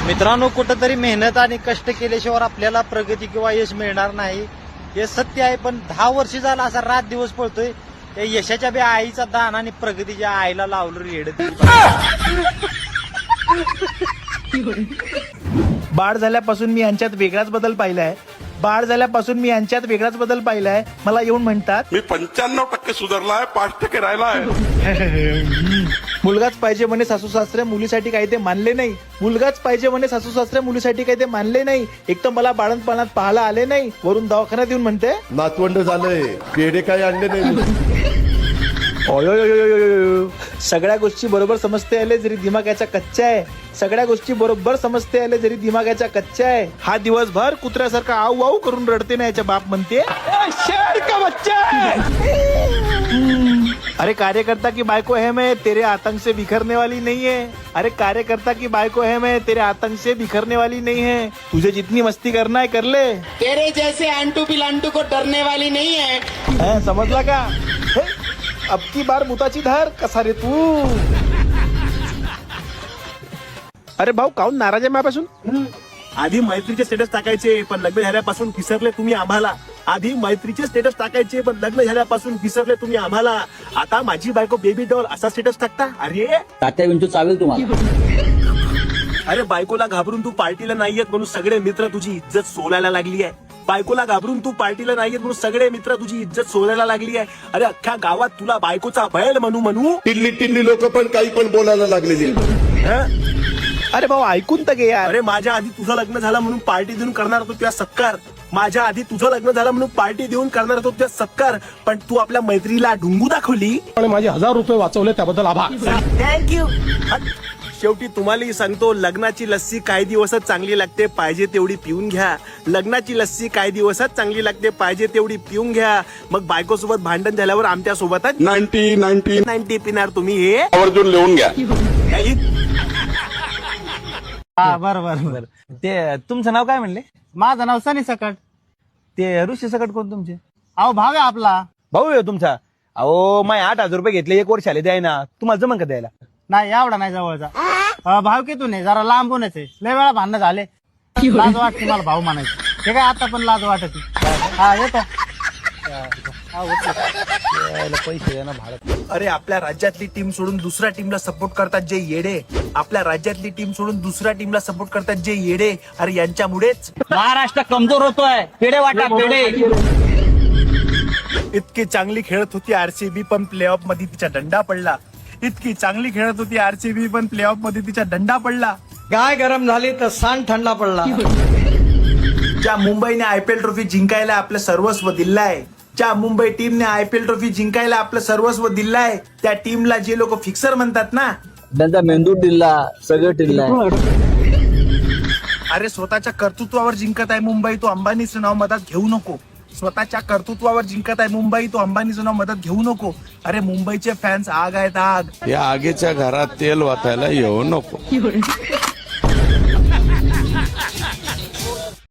मित्रांनो, कुठंतरी मेहनत आणि कष्ट केल्याशिवाय आपल्याला प्रगती किंवा यश मिळणार नाही हे सत्य आहे. पण 10 वर्ष झाला असा रात दिवस पळतोय. त्या यशाच्या बी आईचा दान आणि प्रगतीच्या आईला लावलं रेड. बाळ झाल्यापासून मी यांच्यात वेगळाच बदल पाहिलाय. बाळ झाल्यापासून मी यांच्यात वेगळाच बदल पाहिलाय. मला येऊन म्हणतात मी 95% सुधारलाय, 5% राहिलाय. मुलगाच पाहिजे म्हणे सासू सासरे मुलीसाठी काही ते मानले नाही. मुलगाच पाहिजे म्हणे सासू सासरे मुलीसाठी काही ते मानले नाही. एक तर मला बाळंतपणात पाहायला आले नाही, वरून दवाखान्यात येऊन म्हणते नातवंड झालंय, पेढे काही आणले नाही. सगळ्या गोष्टी बरोबर समजते आले जरी दिमागाच्या कच्च्या आहे. सगळ्या गोष्टी बरोबर समजते आले जरी दिमागाच्या कच्च्या आहे. हा दिवसभर कुत्र्यासारखा आऊ आऊ करून रडते ना याच्या बाप म्हणते शेर का बच्चा है. अरे कार्यकर्ता की बायको है मैं, तेरे आतंक से बिखरने वाली नहीं है. अरे कार्यकर्ता की बायको है मैं, तेरे आतंक से बिखरने वाली नहीं है. तुझे जितनी मस्ती करना है कर ले. तेरे जैसे आंटू पिलांटू को डरने वाली नहीं है. समजला का. अब की बार मुताची धार कसा रे तू. अरे भाऊ काऊन नाराज आहे माझ्यापासून. आधी मैत्रीचे स्टेटस टाकायचे पण लग्न झाल्यापासून विसरले तुम्ही आम्हाला. आधी मैत्रीचे स्टेटस टाकायचे पण लग्न झाल्यापासून विसरले तुम्ही आम्हाला. आता माझी बायको बेबी डॉल असा स्टेटस टाकता. अरे तात्या विंटू चालेल तुम्हाला. अरे बायकोला घाबरून तू पार्टीला नाही येत म्हणून सगळे मित्र तुझी इज्जत सोलायला लागली आहे. बायकोला घाबरून तू पार्टीला नाही येत म्हणून सगळे मित्र तुझी इज्जत सोलायला लागली आहे. अरे अख्ख्या गावात तुला बायकोचा बैल म्हणू टिल्ली लोक पण काही पण बोलायला लागलेली. अरे भाऊ ऐकून तर घे यार. अरे माझ्या आधी तुझं लग्न झालं म्हणून पार्टी देऊन करणार तो तुझ्या सत्कार. माझ्या आधी तुझं लग्न झालं म्हणून पार्टी देऊन करणार तो तुझ्या सत्कार. पण तू आपल्या मैत्रीला ढुंगू दाखवली आणि माझे 1000 रुपये वाचवले त्याबद्दल आभार. थँक्यू. शेवटी तुम्हालाही सांगतो, लग्नाची लस्सी काही दिवसच चांगली लागते, पाहिजे तेवढी पिऊन घ्या. लग्नाची लस्सी काही दिवसच चांगली लागते, पाहिजे तेवढी पिऊन घ्या. मग बायकोसोबत भांडण झाल्यावर आमच्या सोबतच 90 पिणार तुम्ही. हे आवर्जून लिहून घ्या. हा बरं. ते तुमचं नाव काय म्हणले. माझं नाव सनी सकट. ते ऋषी सकट कोण तुमचे. अहो भाव आहे आपला. भाऊ आहे तुमचा. अहो माय 8000 रुपये घेतले 1 वर्ष आले द्याय ना. तुम्हाला जमन का द्यायला. नाही एवढा नाही जवळचा. भाव कितून आहे, जरा लांबूनच आहे. लय वेळा भांडणं झाले. लाज वाटते मला भाऊ म्हणायचं. हे काय आता पण लाज वाटते. हा येतो. पैसे द्या ना भाडं. अरे आपल्या राज्यातली टीम सोडून दुसऱ्या टीमला सपोर्ट करतात जे येडे. आपल्या राज्यातली टीम सोडून दुसऱ्या टीमला सपोर्ट करतात जे येडे. अरे यांच्यामुळेच महाराष्ट्र कमजोर होतोय. पेढे वाटा पेढे. इतकी चांगली खेळत होती आरसीबी पण प्लेऑफ मध्ये तिचा दंडा पडला. इतकी चांगली खेळत होती आरसीबी पण प्लेऑफ मध्ये तिचा दंडा पडला. गाय गरम झाली तर सांड थंडा पडला. ज्या मुंबईने आयपीएल ट्रॉफी जिंकायला आपलं सर्वस्व दिलंय, ज्या मुंबई टीमने आयपीएल ट्रॉफी जिंकायला आपलं सर्वस्व दिलंय, त्या टीमला जे लोक फिक्सर म्हणतात ना, त्यांचा मेंदू टिल्ला सगळं टिल्ला. अरे स्वतःच्या कर्तृत्वावर जिंकत आहे मुंबई, तो अंबानीचं नाव मदत घेऊ नको. स्वतःच्या कर्तृत्वावर जिंकत आहे मुंबई, तो अंबानीचं नाव मदत घेऊ नको. अरे मुंबईचे फॅन्स आग आहेत आग. या आगीच्या घरात तेल वाचायला येऊ नको.